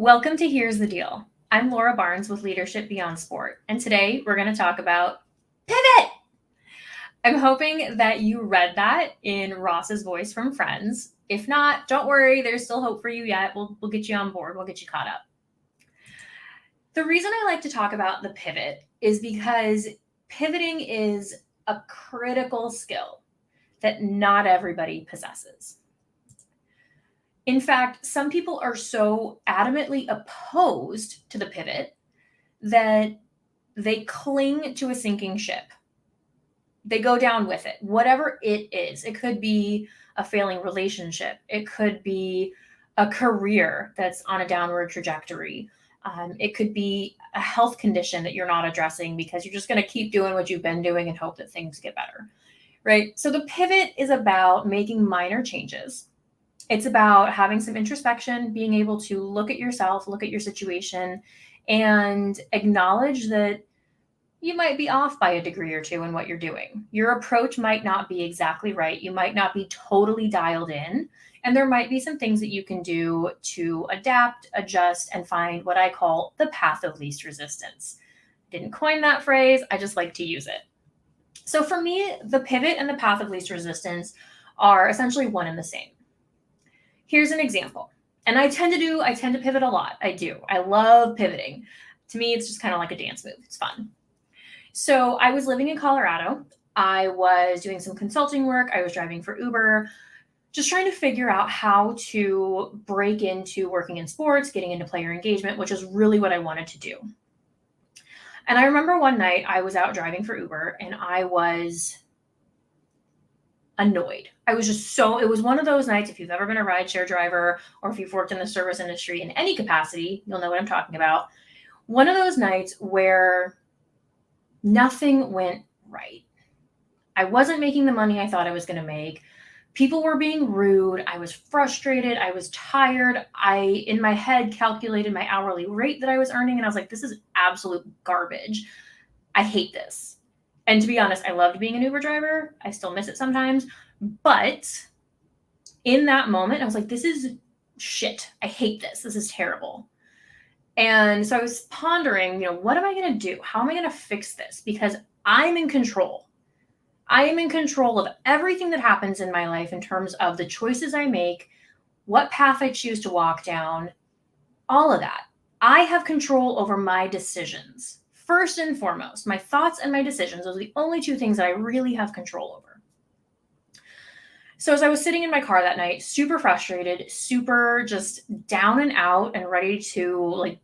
Welcome to Here's the Deal. I'm Laura Barnes with Leadership Beyond Sport, and today we're going to talk about pivot. I'm hoping that you read that in Ross's voice from Friends. If not, don't worry, there's still hope for you yet. We'll get you on board, we'll get you caught up. The reason I like to talk about the pivot is because pivoting is a critical skill that not everybody possesses. In fact, some people are so adamantly opposed to the pivot that they cling to a sinking ship. They go down with it, whatever it is. It could be a failing relationship, it could be a career that's on a downward trajectory. It could be a health condition that you're not addressing because you're just going to keep doing what you've been doing and hope that things get better, right? So the pivot is about making minor changes. It's about having some introspection, being able to look at yourself, look at your situation, and acknowledge that you might be off by a degree or two in what you're doing. Your approach might not be exactly right. You might not be totally dialed in. And there might be some things that you can do to adapt, adjust, and find what I call the path of least resistance. Didn't coin that phrase, I just like to use it. So for me, the pivot and the path of least resistance are essentially one and the same. Here's an example. And I tend to pivot a lot. I do. I love pivoting. To me, it's just kind of like a dance move. It's fun. So I was living in Colorado. I was doing some consulting work. I was driving for Uber, just trying to figure out how to break into working in sports, getting into player engagement, which is really what I wanted to do. And I remember one night I was out driving for Uber and I was annoyed. I was just it was one of those nights, if you've ever been a rideshare driver or if you've worked in the service industry in any capacity, you'll know what I'm talking about. One of those nights where nothing went right. I wasn't making the money I thought I was going to make. People were being rude. I was frustrated. I was tired. I, in my head, calculated my hourly rate that I was earning, and I was like, this is absolute garbage. I hate this. And to be honest, I loved being an Uber driver. I still miss it sometimes. But in that moment, I was like, this is shit. I hate this. This is terrible. And so I was pondering, what am I going to do? How am I going to fix this? Because I'm in control. I am in control of everything that happens in my life in terms of the choices I make, what path I choose to walk down, all of that. I have control over my decisions. First and foremost, my thoughts and my decisions are the only two things that I really have control over. So as I was sitting in my car that night, super frustrated, super just down and out and ready to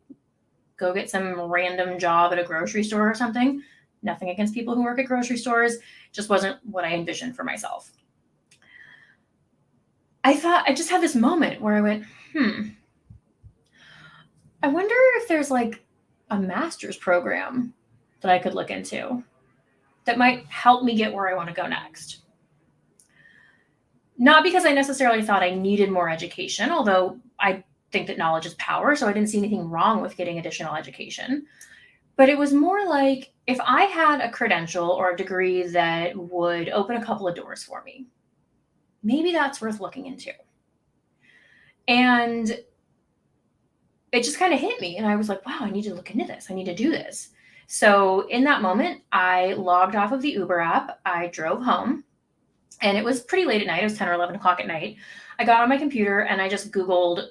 go get some random job at a grocery store or something. Nothing against people who work at grocery stores, just wasn't what I envisioned for myself. I just had this moment where I went, I wonder if there's a master's program that I could look into that might help me get where I want to go next. Not because I necessarily thought I needed more education, although I think that knowledge is power, so I didn't see anything wrong with getting additional education. But it was more like if I had a credential or a degree that would open a couple of doors for me, maybe that's worth looking into. And it just kind of hit me. And I was like, wow, I need to look into this. I need to do this. So in that moment, I logged off of the Uber app. I drove home. And it was pretty late at night. It was 10 or 11 o'clock at night. I got on my computer and I just Googled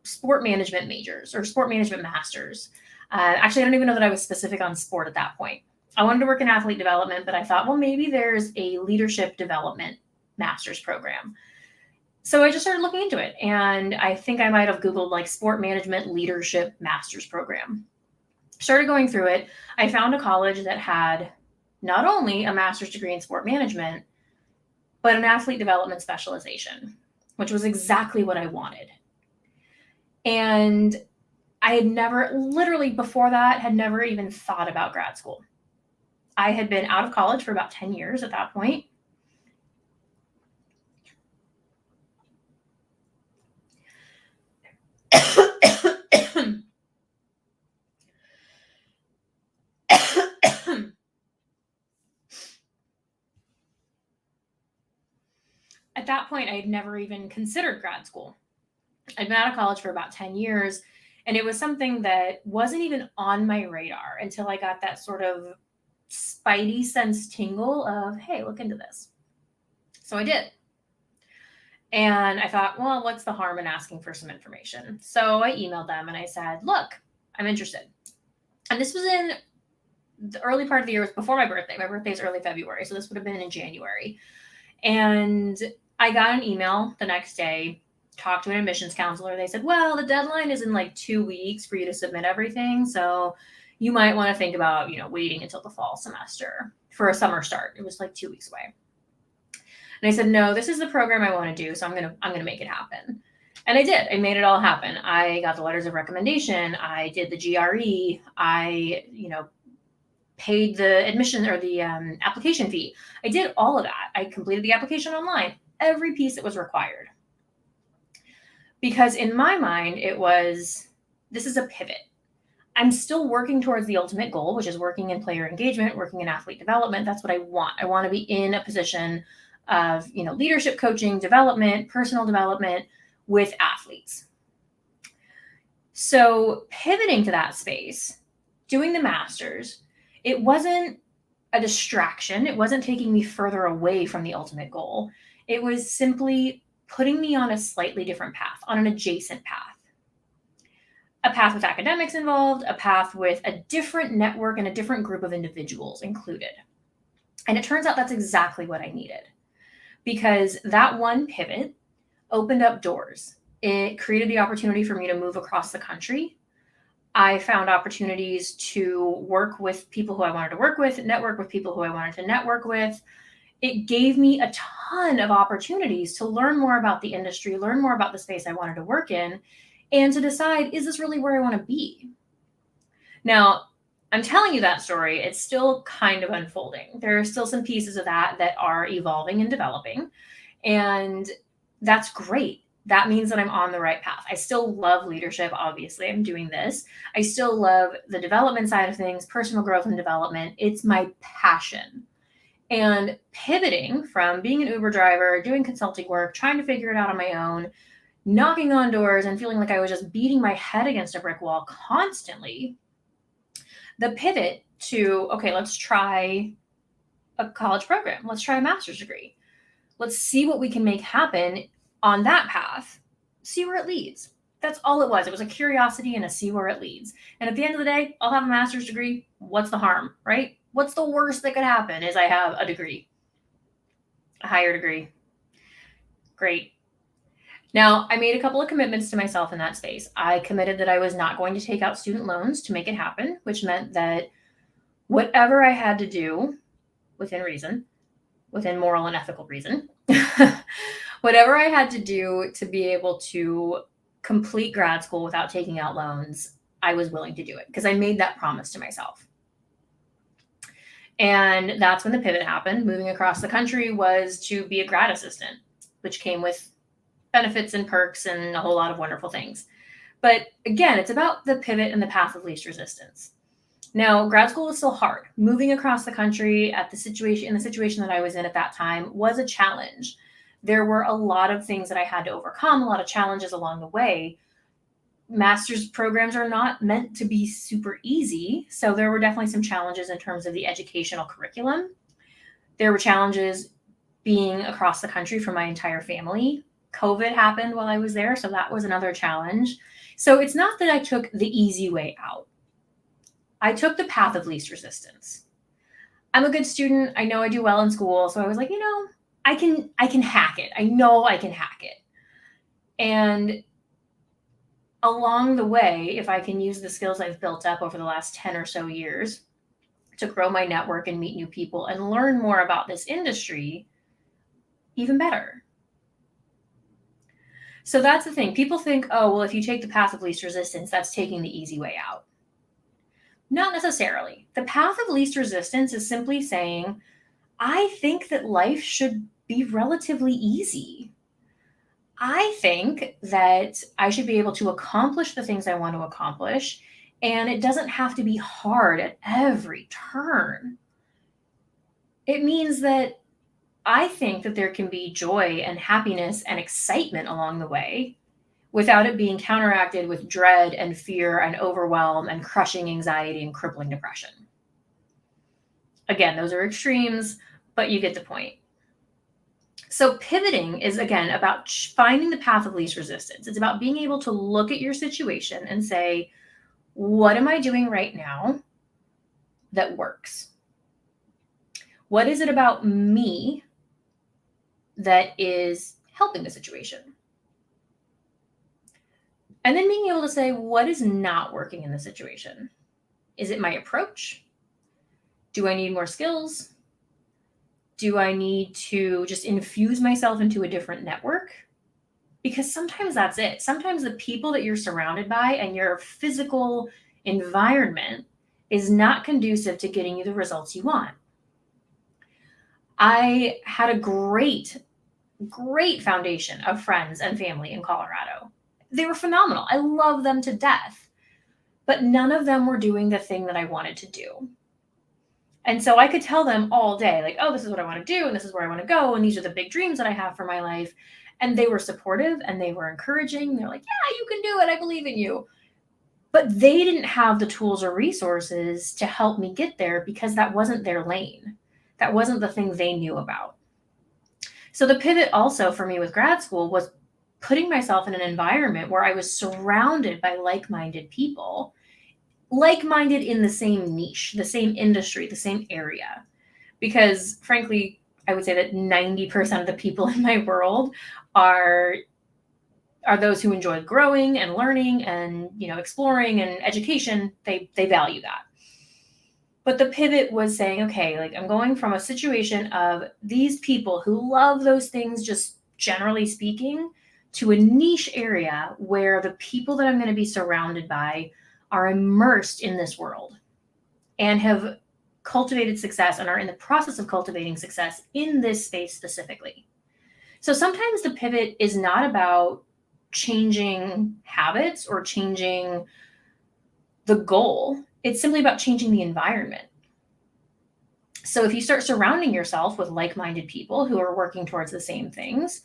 sport management majors or sport management masters. Actually, I don't even know that I was specific on sport at that point. I wanted to work in athlete development, but I thought, well, maybe there's a leadership development master's program. So I just started looking into it. And I think I might have Googled sport management leadership master's program. Started going through it. I found a college that had not only a master's degree in sport management, but an athlete development specialization, which was exactly what I wanted. And I had never, literally before that, had never even thought about grad school. I had been out of college for about 10 years at that point. At that point, I had never even considered grad school. I'd been out of college for about 10 years. And it was something that wasn't even on my radar until I got that sort of spidey sense tingle of, hey, look into this. So I did. And I thought, well, what's the harm in asking for some information? So I emailed them and I said, look, I'm interested. And this was in the early part of the year, was before my birthday. My birthday is early February, so this would have been in January. And I got an email the next day, talked to an admissions counselor. They said, well, the deadline is in like 2 weeks for you to submit everything. So you might want to think about, waiting until the fall semester for a summer start. It was like 2 weeks away. And I said, no, this is the program I want to do. So I'm going to make it happen. And I did. I made it all happen. I got the letters of recommendation. I did the GRE. I, paid the admission or the application fee. I did all of that. I completed the application online, every piece that was required. Because in my mind, this is a pivot. I'm still working towards the ultimate goal, which is working in player engagement, working in athlete development. That's what I want. I want to be in a position of, leadership coaching, development, personal development with athletes. So pivoting to that space, doing the masters, it wasn't a distraction. It wasn't taking me further away from the ultimate goal. It was simply putting me on a slightly different path, on an adjacent path. A path with academics involved, a path with a different network and a different group of individuals included. And it turns out that's exactly what I needed, because that one pivot opened up doors. It created the opportunity for me to move across the country. I found opportunities to work with people who I wanted to work with, network with people who I wanted to network with. It gave me a ton of opportunities to learn more about the industry, learn more about the space I wanted to work in, and to decide, is this really where I want to be? Now, I'm telling you that story. It's still kind of unfolding. There are still some pieces of that are evolving and developing, and that's great. That means that I'm on the right path. I still love leadership. Obviously, I'm doing this. I still love the development side of things, personal growth and development. It's my passion. And pivoting from being an Uber driver, doing consulting work, trying to figure it out on my own, knocking on doors and feeling like I was just beating my head against a brick wall constantly, the pivot to, okay, let's try a college program. Let's try a master's degree. Let's see what we can make happen on that path, see where it leads. That's all it was. It was a curiosity and a see where it leads. And at the end of the day, I'll have a master's degree. What's the harm, right? What's the worst that could happen is I have a degree, a higher degree. Great. Now, I made a couple of commitments to myself in that space. I committed that I was not going to take out student loans to make it happen, which meant that whatever I had to do within reason, within moral and ethical reason, whatever I had to do to be able to complete grad school without taking out loans, I was willing to do it because I made that promise to myself. And that's when the pivot happened. Moving across the country was to be a grad assistant, which came with benefits and perks and a whole lot of wonderful things. But again, it's about the pivot and the path of least resistance. Now, grad school was still hard. Moving across the country in the situation that I was in at that time was a challenge. There were a lot of things that I had to overcome, a lot of challenges along the way. Master's programs are not meant to be super easy. So there were definitely some challenges in terms of the educational curriculum. There were challenges being across the country for my entire family. COVID happened while I was there, so that was another challenge. So it's not that I took the easy way out. I took the path of least resistance. I'm a good student. I know I do well in school. So I was like, I can hack it. I know I can hack it. And along the way, if I can use the skills I've built up over the last 10 or so years to grow my network and meet new people and learn more about this industry, even better. So that's the thing. People think, oh, well, if you take the path of least resistance, that's taking the easy way out. Not necessarily. The path of least resistance is simply saying, I think that life should be relatively easy. I think that I should be able to accomplish the things I want to accomplish, and it doesn't have to be hard at every turn. It means that I think that there can be joy and happiness and excitement along the way without it being counteracted with dread and fear and overwhelm and crushing anxiety and crippling depression. Again, those are extremes, but you get the point. So pivoting is, again, about finding the path of least resistance. It's about being able to look at your situation and say, what am I doing right now that works? What is it about me that is helping the situation? And then being able to say, what is not working in the situation? Is it my approach? Do I need more skills? Do I need to just infuse myself into a different network? Because sometimes that's it. Sometimes the people that you're surrounded by and your physical environment is not conducive to getting you the results you want. I had a great foundation of friends and family in Colorado. They were phenomenal. I love them to death, but none of them were doing the thing that I wanted to do. And so I could tell them all day, like, oh, this is what I want to do, and this is where I want to go, and these are the big dreams that I have for my life. And they were supportive and they were encouraging. They're like, yeah, you can do it. I believe in you. But they didn't have the tools or resources to help me get there because that wasn't their lane. That wasn't the thing they knew about. So the pivot also for me with grad school was putting myself in an environment where I was surrounded by like-minded people, like-minded in the same niche, the same industry, the same area. Because frankly, I would say that 90% of the people in my world are those who enjoy growing and learning and, exploring and education. They value that. But the pivot was saying, okay, like I'm going from a situation of these people who love those things, just generally speaking, to a niche area where the people that I'm going to be surrounded by are immersed in this world and have cultivated success and are in the process of cultivating success in this space specifically. So sometimes the pivot is not about changing habits or changing the goal. It's simply about changing the environment. So if you start surrounding yourself with like-minded people who are working towards the same things,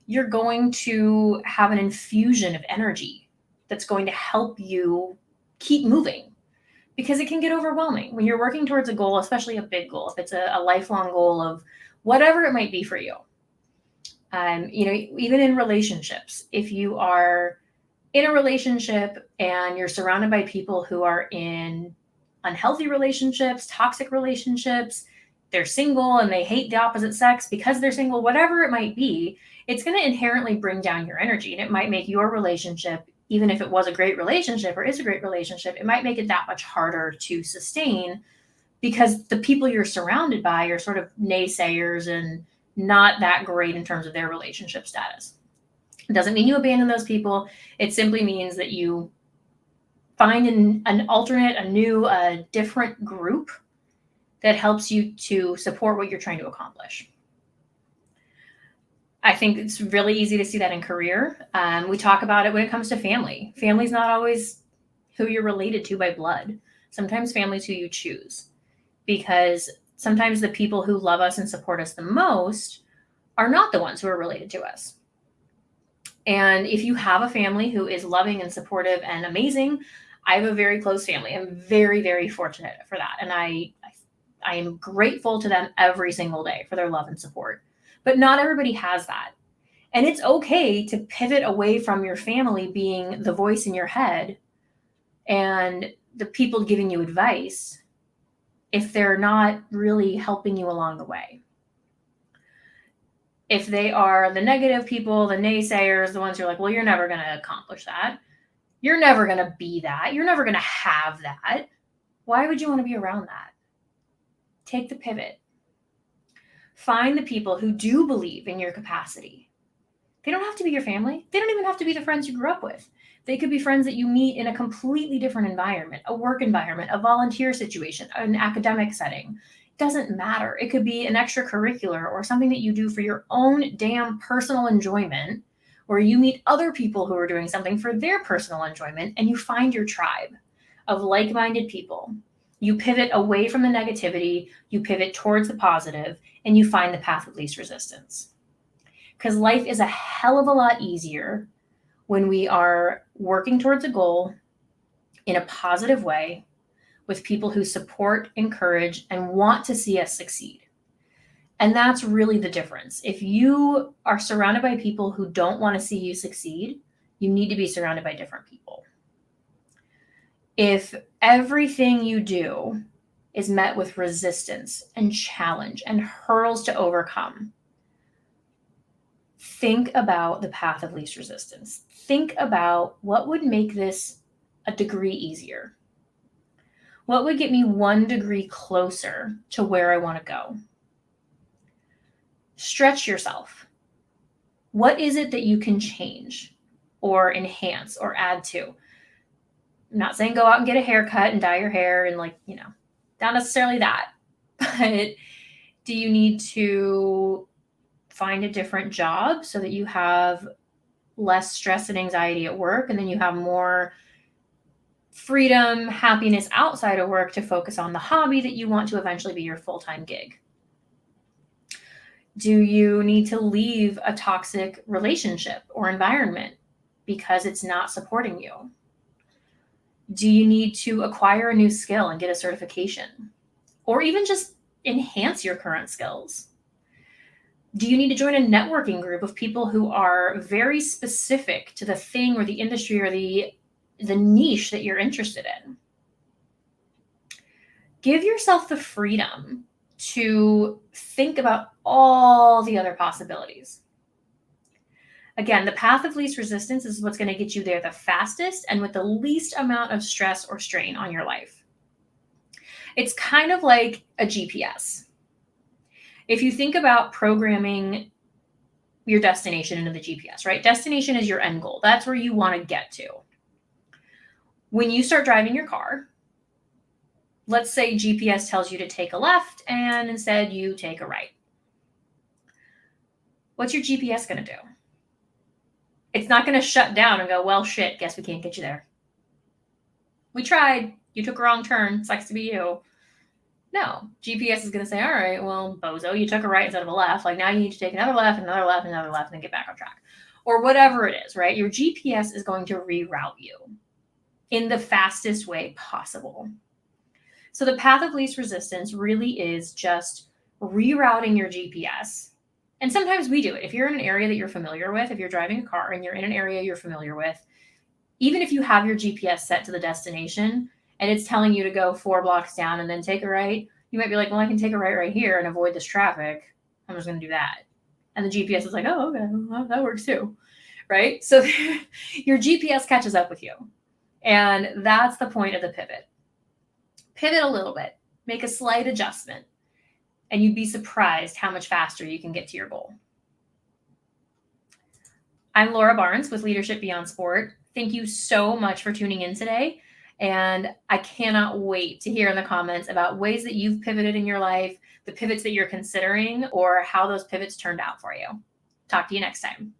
you're going to have an infusion of energy that's going to help you keep moving, because it can get overwhelming when you're working towards a goal, especially a big goal, if it's a lifelong goal of whatever it might be for you. Even in relationships, if you are in a relationship and you're surrounded by people who are in unhealthy relationships, toxic relationships, they're single and they hate the opposite sex because they're single, whatever it might be, it's going to inherently bring down your energy. And it might make your relationship, even if it was a great relationship or is a great relationship, it might make it that much harder to sustain because the people you're surrounded by are sort of naysayers and not that great in terms of their relationship status. It doesn't mean you abandon those people. It simply means that you find an alternate, a new, a different group that helps you to support what you're trying to accomplish. I think it's really easy to see that in career. We talk about it when it comes to family. Family's not always who you're related to by blood. Sometimes family's who you choose, because sometimes the people who love us and support us the most are not the ones who are related to us. And if you have a family who is loving and supportive and amazing, I have a very close family. I'm very, very fortunate for that. And I am grateful to them every single day for their love and support. But not everybody has that. And it's okay to pivot away from your family being the voice in your head and the people giving you advice if they're not really helping you along the way. If they are the negative people, the naysayers, the ones who are like, well, you're never going to accomplish that. You're never going to be that. You're never going to have that. Why would you want to be around that? Take the pivot. Find the people who do believe in your capacity. They don't have to be your family. They don't even have to be the friends you grew up with. They could be friends that you meet in a completely different environment, a work environment, a volunteer situation, an academic setting. It doesn't matter. It could be an extracurricular or something that you do for your own damn personal enjoyment, where you meet other people who are doing something for their personal enjoyment and you find your tribe of like-minded people. You pivot away from the negativity, you pivot towards the positive, and you find the path of least resistance. Because life is a hell of a lot easier when we are working towards a goal in a positive way with people who support, encourage, and want to see us succeed. And that's really the difference. If you are surrounded by people who don't want to see you succeed, you need to be surrounded by different people. If everything you do is met with resistance and challenge and hurdles to overcome, think about the path of least resistance. Think about what would make this a degree easier. What would get me 1 degree closer to where I want to go? Stretch yourself. What is it that you can change or enhance or add to? I'm not saying go out and get a haircut and dye your hair and not necessarily that. But do you need to find a different job so that you have less stress and anxiety at work, and then you have more freedom, happiness outside of work to focus on the hobby that you want to eventually be your full-time gig? Do you need to leave a toxic relationship or environment because it's not supporting you? Do you need to acquire a new skill and get a certification? Or even just enhance your current skills? Do you need to join a networking group of people who are very specific to the thing or the industry or the niche that you're interested in? Give yourself the freedom to think about all the other possibilities. Again, the path of least resistance is what's going to get you there the fastest and with the least amount of stress or strain on your life. It's kind of like a GPS. If you think about programming your destination into the GPS, right? Destination is your end goal. That's where you want to get to. When you start driving your car, let's say GPS tells you to take a left and instead you take a right. What's your GPS going to do? It's not going to shut down and go, well, shit, guess we can't get you there. We tried. You took a wrong turn. Sucks to be you. No. GPS is going to say, all right, well, bozo, you took a right instead of a left. Now you need to take another left, another left, another left, and then get back on track. Or whatever it is, right? Your GPS is going to reroute you in the fastest way possible. So the path of least resistance really is just rerouting your GPS. And sometimes we do it. If you're in an area that you're familiar with, if you're driving a car and you're in an area you're familiar with, even if you have your GPS set to the destination and it's telling you to go 4 blocks down and then take a right, you might be like, well, I can take a right here and avoid this traffic. I'm just going to do that. And the GPS is like, oh, okay, well, that works too, right? So your GPS catches up with you. And that's the point of the pivot. Pivot a little bit, make a slight adjustment, and you'd be surprised how much faster you can get to your goal. I'm Laura Barnes with Leadership Beyond Sport. Thank you so much for tuning in today. And I cannot wait to hear in the comments about ways that you've pivoted in your life, the pivots that you're considering, or how those pivots turned out for you. Talk to you next time.